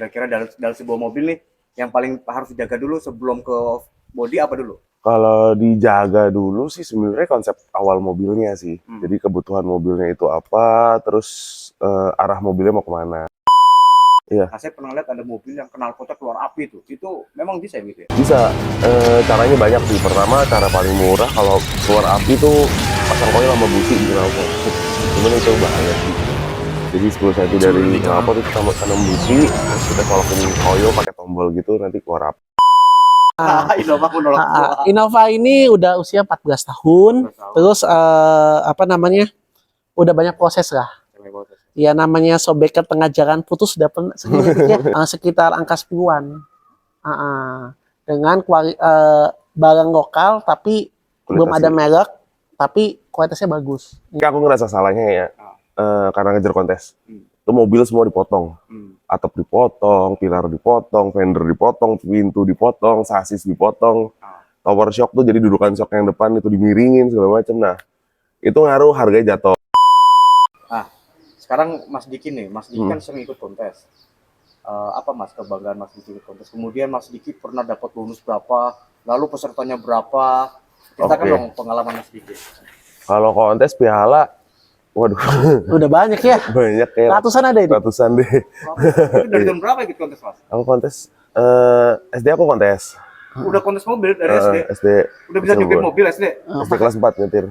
Kira-kira dalam sebuah mobil nih, yang paling harus dijaga dulu sebelum ke body apa dulu? Kalau dijaga dulu sih sebenarnya konsep awal mobilnya sih. Jadi kebutuhan mobilnya itu apa, terus arah mobilnya mau kemana. Iya. Nah, saya pernah lihat ada mobil yang knalpotnya keluar api tuh. Itu memang bisa gitu ya? Bisa, caranya banyak sih. Pertama, cara paling murah kalau keluar api tuh pasang koil sama busi di knalpot. Cuman itu bahaya sih. Jadi 10 cm dari knalpot itu tanam busi, terus kita colokin koil pakai tombol gitu, nanti keluar api. Innova menolak gua. Innova ini udah usia 14 tahun, terus apa namanya, udah banyak proses lah. Ya namanya sobeker tengah jalan putus udah pernah ya, sekitar angka 10-an. Dengan barang lokal tapi belum ada merek, tapi kualitasnya bagus. Aku ngerasa salahnya ya, karena ngejar kontes. Itu mobil semua dipotong. Atap dipotong, pilar dipotong, fender dipotong, pintu dipotong, sasis dipotong. Tower shock tuh jadi dudukan shock yang depan itu dimiringin segala macam. Nah, itu ngaruh harganya jatuh. Nah, sekarang Mas Diki nih, Mas Diki kan sering ikut kontes. Apa Mas kebanggaan Mas Diki ikut kontes? Kemudian Mas Diki pernah dapat bonus berapa? Lalu pesertanya berapa? Ceritakan dong pengalaman Mas Diki. Kalau kontes piala, waduh, udah banyak ya. banyak ya. Ratusan ada itu. Ratusan deh. Itu dari tahun berapa ikut kontes Mas? Aku kontes, SD aku kontes. Udah kontes mobil dari SD? SD. Udah bisa nyetir mobil SD? SD kelas 4 nyetir.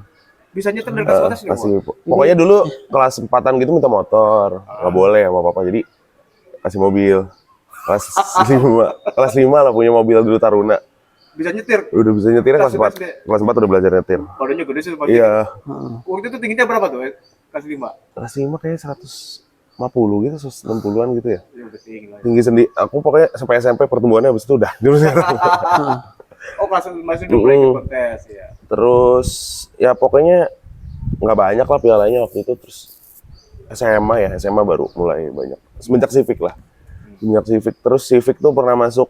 Bisa nyetir dari kelas atas Kasih, pokoknya dulu kelas 4-an gitu minta motor. Nggak boleh sama papa, jadi kasih mobil. Kelas 5 lah punya mobil dulu Taruna. Bisa nyetir? Udah bisa nyetir kelas 4. Kelas 4 udah belajar nyetir. Badannya gede sih. Iya. Waktu itu tingginya berapa tuh? Kelas 5? Kelas 5 kayaknya 150 gitu, 160-an gitu ya. Iya udah tinggi lah. Tinggi sendiri. Aku pokoknya sampai SMP pertumbuhannya habis itu udah. Oh kelas masih udah mulai ikut kontes ya. Terus ya pokoknya nggak banyak lah pialanya waktu itu. Terus SMA baru mulai banyak. Semenjak Civic lah. Semenjak Civic. Terus Civic tuh pernah masuk.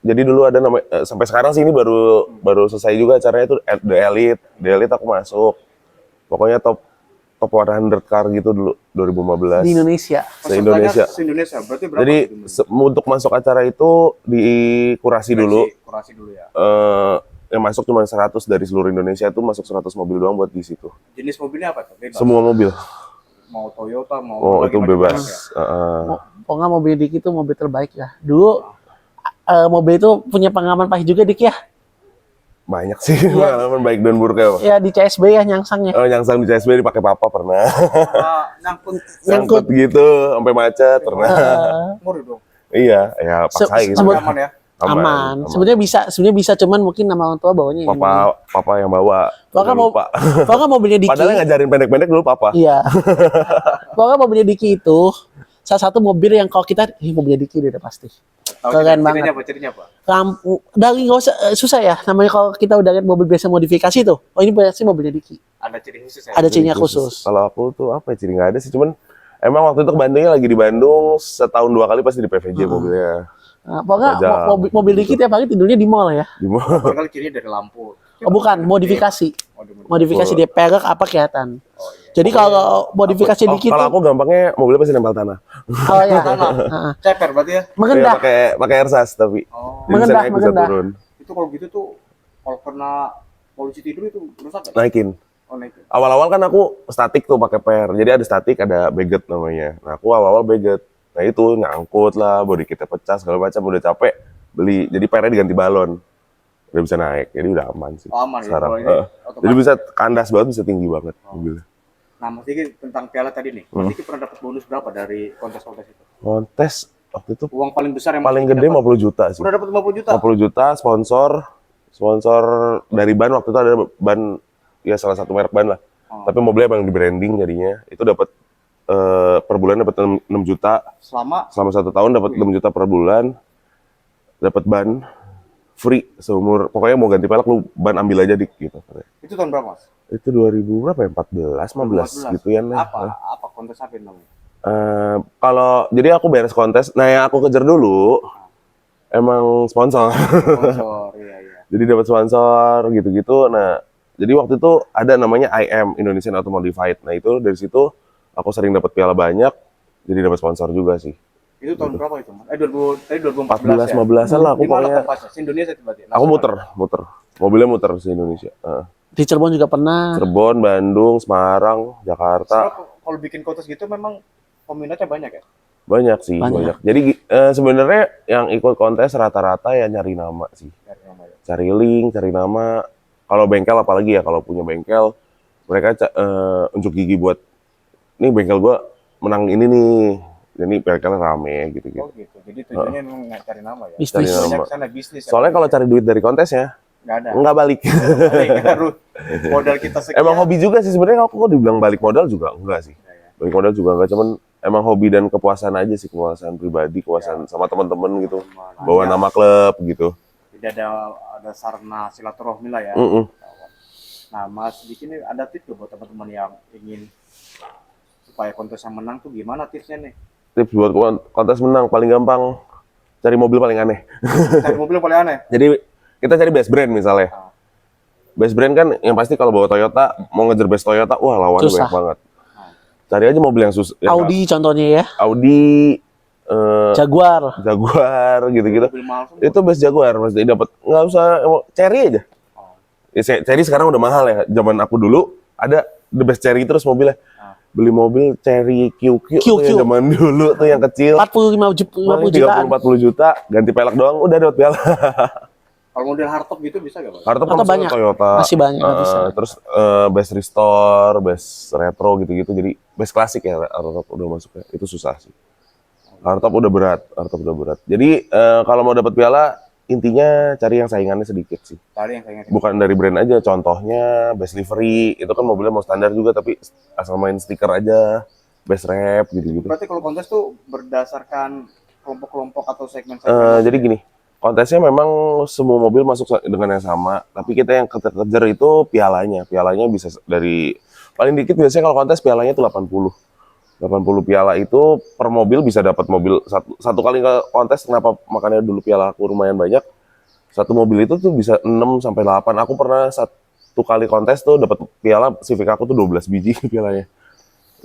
Jadi dulu ada namanya, sampai sekarang sih ini baru selesai juga acaranya itu The Elite aku masuk. Pokoknya top 100 car gitu dulu 2015 di Indonesia. Se-Indonesia. Berarti berapa? Jadi untuk masuk acara itu dikurasi dulu. Kurasi dulu ya. Yang masuk cuma 100 dari seluruh Indonesia itu masuk 100 mobil doang buat di situ. Jenis mobilnya apa tuh? Bebas. Semua mobil. Mau Toyota, mau itu bebas. Pokoknya mobil Diki itu mobil terbaik ya. Dulu mobil itu punya pengalaman pahit juga Dik ya. Banyak sih pengalaman baik dan buruk ya. Ya di CSB ya nyangsangnya. Oh, nyangsang di CSB dipakai papa pernah. Nyangkut gitu sampai macet pernah. Ngeri dong. Iya, ya paksain. Aman ya. Aman. Sebenarnya bisa cuman mungkin nama orang tua bawanya papa yang bawa. Pokoknya mobilnya Diki. Padahal ngajarin pendek-pendek dulu papa. Iya. Pokoknya mobilnya Diki itu salah satu mobil yang kalau kita mobilnya Diki udah pasti. Keren banget. Cirinya apa? Lampu dari nggak usah susah ya. Namanya kalau kita udah lihat mobil biasa modifikasi tuh. Oh ini pasti mobilnya Diki. Ada ciri khusus ya? Ada cirinya khusus. Kalau aku tuh apa ya, ciri nggak ada sih. Cuman emang waktu itu ke Bandungnya lagi di Bandung setahun 2 kali pasti di PVJ mobilnya. Nah, pokoknya mobil Diki tiap hari tidurnya di mall ya. Di mall. Barangkali cirinya dari lampu. Oh bukan, modifikasi. Modifikasi dia perak apa kelihatan. Oh, iya. Jadi kalau modifikasi Diki kalau aku gampangnya mobilnya pasti nempel tanah. Oh iya. Ceper berarti ya? Mengendah. Pakai ersas tapi. Mengendah. Turun. Itu kalau gitu tuh kalau kena polusi tidur itu rusak nggak? Naikin. Oh, naikin. Awal-awal kan aku statik tuh pakai per. Jadi ada statik, ada beget namanya. Nah, aku awal-awal beget. Nah, itu nyangkut lah, bodi kita pecah segala macam, udah capek beli. Jadi pernya diganti balon. Udah bisa naik. Jadi udah aman sih. Oh, aman sekarang. Ya, jadi bisa kandas banget, bisa tinggi banget mobilnya. Nah, Mas Diki tentang piala tadi nih. Mas Diki pernah dapat bonus berapa dari kontes-kontes itu? Kontes waktu itu Uang paling besar yang paling gede 50 juta sih. Udah dapat 50 juta? 50 juta sponsor dari ban. Waktu itu ada ban, ya salah satu merek ban lah. Tapi mobilnya emang di branding jadinya. Itu dapat per bulan dapat 6 juta. Selama 1 tahun dapat 6 juta per bulan. Dapat ban free seumur, pokoknya mau ganti pelek lu ban ambil aja dik gitu. Itu tahun berapa Mas? Itu 2000 berapa ya? 14, 15 gitu ya. Apa kontes apa namanya? Kalau jadi aku beres kontes, nah yang aku kejar dulu emang sponsor. Iya. Jadi dapat sponsor gitu-gitu. Nah, jadi waktu itu ada namanya IM, Indonesian Automotive Fight. Nah, itu dari situ aku sering dapat piala banyak. Jadi dapat sponsor juga sih. Itu tahun berapa itu, Mas? 2014 ya? 15-an lah aku Di mana pokoknya. tempatnya? Si Indonesia berarti. Aku muter. Mobilnya muter di Indonesia. Di Cirebon juga pernah. Cirebon, Bandung, Semarang, Jakarta. Kalau bikin kontes gitu memang peminatnya banyak ya? Banyak sih, Banyak. banyak. Jadi sebenarnya yang ikut kontes rata-rata ya nyari nama sih. Dari namanya. Cari link, cari nama. Kalau bengkel apalagi ya, kalau punya bengkel, mereka unjuk gigi buat, nih bengkel gua menang ini nih. Jadi bengkelnya rame gitu-gitu. Oh gitu. Jadi tujuannya memang nggak cari nama ya? Bisnis. Cari nama. Banyak sana bisnis. ya, Soalnya Pak? kalau cari duit dari kontesnya, nggak ada. nggak balik. Balik, harus modal kita sekian. Emang hobi juga sih sebenarnya, kalau kok dibilang balik modal juga enggak sih. Ya, ya. Balik modal juga enggak, cuman emang hobi dan kepuasan aja sih, kepuasan pribadi, kepuasan sama teman-teman gitu. Bawa Ya, nama klub gitu. tidak ada sarana silaturahmi lah ya. Nah, Mas Diki ini ada tips nggak buat teman-teman yang ingin supaya kontes yang menang tuh gimana tipsnya nih? Tips buat kontes menang paling gampang, cari mobil paling aneh. Cari mobil yang paling aneh. Jadi kita cari best brand misalnya. Best brand kan yang pasti kalau bawa Toyota, mau ngejar best Toyota, wah lawannya Susah. banyak banget. Cari aja mobil yang susah. Audi contohnya ya. Audi, Jaguar. Jaguar gitu-gitu. Mobil mahal semua. Itu best Jaguar pasti dapat. Nggak usah Cherry aja. Ya, Cherry sekarang udah mahal ya. Zaman aku dulu ada the best Cherry terus mobilnya. Beli mobil Cherry QQ tuh yang zaman dulu tuh yang kecil. 45 Paling 50 jutaan. 30-40 juta, ganti pelek doang udah dapat piala. Kalau model hardtop gitu bisa nggak, Pak? Hardtop Atau kan banyak. Toyota. Masih banyak, bisa. Terus best restore, best retro gitu-gitu. Jadi best klasik ya hardtop udah masuk ya. Itu susah sih. Hardtop udah berat. Jadi kalau mau dapat piala intinya cari yang saingannya sedikit sih. Cari yang saya ingat. Bukan dari brand aja, contohnya best livery itu kan mobilnya mau standar juga tapi asal main stiker aja, best wrap gitu-gitu. Berarti kalau kontes tuh berdasarkan kelompok-kelompok atau segmen. Jadi gini, kontesnya memang semua mobil masuk dengan yang sama, tapi kita yang kejar itu pialanya. Pialanya bisa dari paling dikit biasanya kalau kontes pialanya itu 80 piala itu per mobil bisa dapat mobil satu kali ke kontes. Kenapa makanya dulu piala aku lumayan banyak, satu mobil itu tuh bisa 6 sampai 8. Aku pernah satu kali kontes tuh dapat piala Civic aku tuh 12 biji pialanya.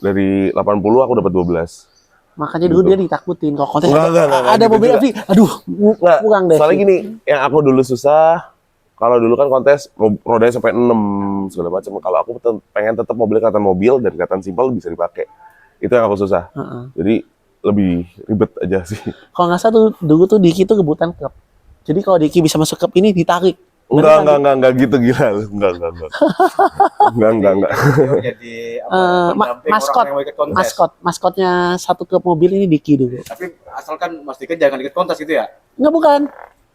Dari 80 aku dapat 12. Makanya dulu dia ditakutin kalau kontes Enggak, ada gitu mobil juga. Avi. Aduh, Nggak, kurang deh. soalnya gini, yang aku dulu susah, kalau dulu kan kontes rodanya sampai 6 segala macam. Kalau aku pengen tetap mobilnya kelihatan mobil dan kelihatan simpel bisa dipakai. Itu yang aku susah. Jadi lebih ribet aja sih. Kalau nggak salah dulu tuh Diki tuh rebutan klub. Jadi kalau Diki bisa masuk klub ini ditarik. Enggak gitu gila lu. Enggak. Jadi Maskot, maskotnya satu klub mobil ini Diki dulu. Tapi asalkan Mas Diki jangan ikut kontes gitu ya? Enggak, bukan.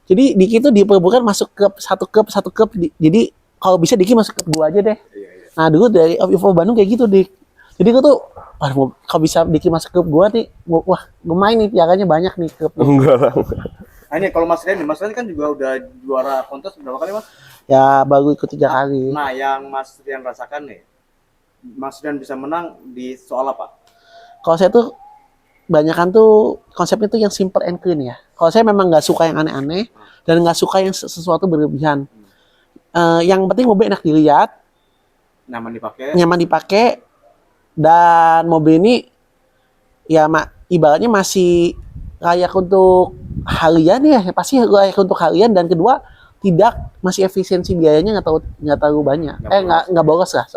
Jadi Diki tuh diperbukan masuk klub satu klub. Jadi kalau bisa Diki masuk klub gua aja deh. Nah dulu dari Info Bandung kayak gitu Dik. Jadi gua tuh kalau bisa Diki masuk klub gua nih, wah lumayan nih piaganya banyak nih klub. Enggak lah. Nah, ini kalau Mas Rian kan juga udah juara kontes berapa kali, Mas? Ya baru ikut 3 kali. Nah, yang Mas Rian rasakan nih, Mas Rian bisa menang di soal apa? Kalau saya tuh banyakan tuh konsepnya tuh yang simple and clean ya. Kalau saya memang nggak suka yang aneh-aneh dan nggak suka yang sesuatu berlebihan. Yang penting mobil enak dilihat, nyaman dipakai, dan mobil ini ya ibaratnya masih layak untuk harian ya, pasti layak untuk harian. Dan kedua, masih efisiensi biayanya nggak terlalu banyak, nggak boros lah,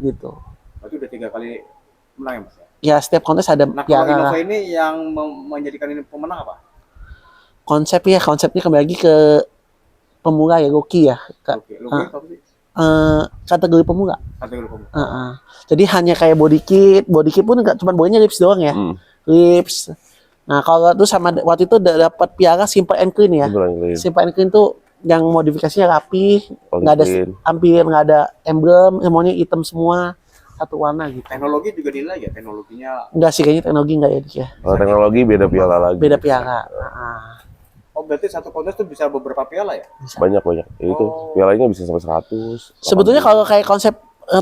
gitu. Berarti udah 3 kali menang ya, Mas? Ya setiap kontes ada Nah, piala. kalau Innova ini yang menjadikan ini pemenang apa? Konsepnya kembali lagi ke pemula ya, rookie ya. Oke, lu apa sih? Kategori pemula. Kategori pemula. Jadi hanya kayak body kit pun nggak cuma bodinya lips doang ya. Lips. Nah kalau itu sama waktu itu dapat piala simple and clean ya. Simple and clean tuh yang modifikasinya rapi, hampir nggak ada emblem, semuanya hitam semua, satu warna gitu. Teknologi juga dinilai ya, teknologinya. Enggak sih, kayaknya teknologi enggak ya, Dik ya. Kalau teknologi beda piala lagi. Beda piala. Oh, berarti satu kontes tuh bisa beberapa piala ya? Banyak. Itu pialanya bisa sampai 100. Sebetulnya kalau kayak konsep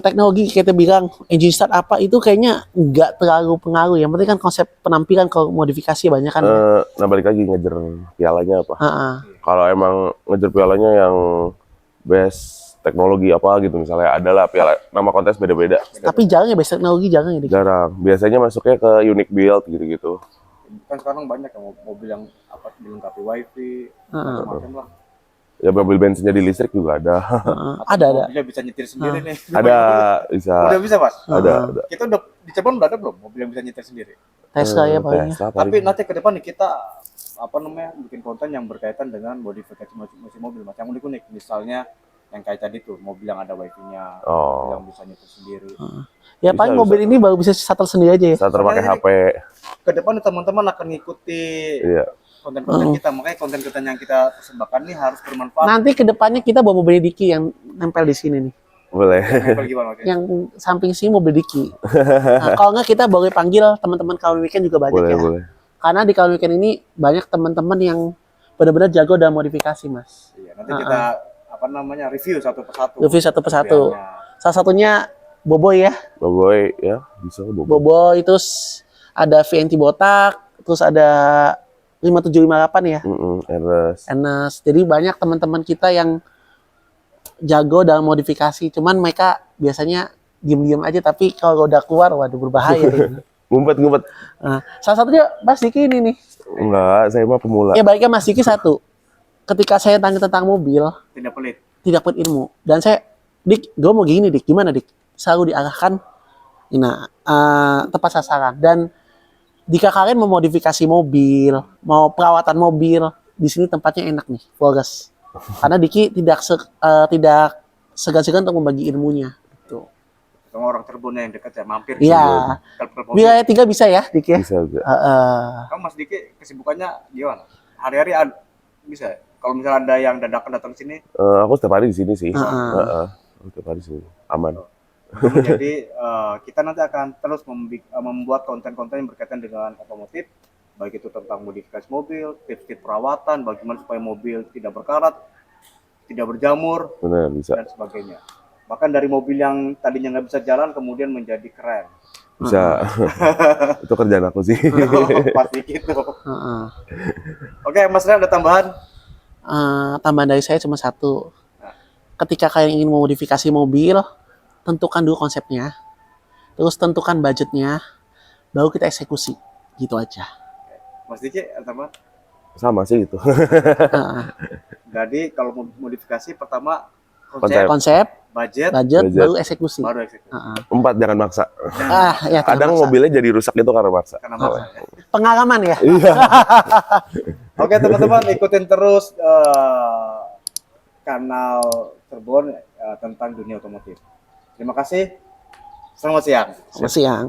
teknologi kita bilang engine start apa itu kayaknya nggak terlalu pengaruh. Yang penting kan konsep penampilan, kalau modifikasi banyak kan. Nah balik lagi ngejar pialanya apa. Heeh. Kalau emang ngejar pialanya yang best teknologi apa gitu misalnya, adalah piala nama kontes beda-beda. Tapi jarang ya basic teknologi, jarang ya Dik. Jarang. Biasanya masuknya ke unique build gitu-gitu. Kan sekarang banyak ya mobil yang apa dilengkapi wifi, macam-macam lah. Ya mobil bensinnya di listrik juga ada. Ada. Mobilnya bisa nyetir sendiri nih. Ada, bisa. Udah bisa, Mas? Ada. Kita udah di Cirebon udah ada belum mobil yang bisa nyetir sendiri? Tesla ya palingnya. Tesla Tapi paling. nanti ke depan nih kita apa namanya bikin konten yang berkaitan dengan modifikasi mesin mobil, Mas, yang unik-unik. Misalnya yang kayak tadi tuh mobil yang ada wifi-nya, mobil yang bisa nyetir sendiri. Ya Bisa, paling mobil ini baru bisa shuttle sendiri aja ya. Saat terpakai HP. Ke depan nih teman-teman akan ngikuti Iya. konten-konten kita, makanya konten-konten yang kita persembahkan ini harus bermanfaat. Nanti kedepannya kita bawa mobil Diki yang nempel di sini nih. Boleh. Nempel gimana, Mas? Yang samping sini mobil Diki. Nah, kalau nggak kita boleh panggil teman-teman kawan weekend juga banyak Boleh, ya. boleh. Karena di kawan weekend ini banyak teman-teman yang benar-benar jago dalam modifikasi, Mas. Iya, nanti kita apa namanya review satu persatu. Review satu persatu. Mobilnya. Salah satunya Boboy ya. Boboy ya, bisa Boboy. Boboy, terus ada VNT botak, terus ada 5758 ya. Ernest. Enes. Jadi banyak teman-teman kita yang jago dalam modifikasi. Cuman mereka biasanya diem-diem aja, tapi kalau udah keluar, waduh berbahaya. Deh. Ngumpet. Nah, salah satunya Mas Diki ini nih. Enggak, saya mah pemula. Ya baiknya Mas Diki satu. Ketika saya tanya tentang mobil, Tidak pelit. tidak pelit ilmu. Dan saya, Dik, gue mau gini Dik, gimana Dik? Selalu diarahkan, nah, tepat sasaran. Dan jika kalian mau modifikasi mobil, mau perawatan mobil, di sini tempatnya enak nih, Flores. Karena Diki tidak segan-segan untuk membagi ilmunya. Gitu. Sama orang Cirebon yang dekat ya mampir. Iya. Klub-klub mobil. Wilayah 3 bisa ya, Dik ya? Bisa juga. Kamu Mas Diki kesibukannya gimana? Hari-hari bisa ya? Kalau misalnya ada yang dadakan datang sini, Aku setiap hari di sini sih. Heeh. Aku setiap hari di sini. Aman. jadi kita nanti akan terus membuat konten-konten yang berkaitan dengan otomotif, baik itu tentang modifikasi mobil, tips-tips perawatan, bagaimana supaya mobil tidak berkarat, tidak berjamur, Benar, bisa. dan sebagainya. Bahkan dari mobil yang tadinya nggak bisa jalan, kemudian menjadi keren. Bisa. Itu kerjaan aku sih. Pasti gitu. Heeh. Oke, Mas Ren, ada tambahan? Tambahan dari saya cuma satu. Ketika kalian ingin memodifikasi mobil, tentukan dulu konsepnya, terus tentukan budgetnya, baru kita eksekusi. Gitu aja. Mas Diki, ada tambahan? Sama sih itu. Heeh. Jadi kalau mau modifikasi pertama Konsep. Konsep, budget, budget, Budget. baru eksekusi. baru eksekusi. Heeh. 4, jangan maksa. Ya, Kadang terpaksa. mobilnya jadi rusak itu karena maksa. Karena maksa ya. Pengalaman ya. Iya. Oke teman-teman, ikutin terus kanal Cirebon tentang dunia otomotif. Terima kasih. Selamat siang. Selamat siang.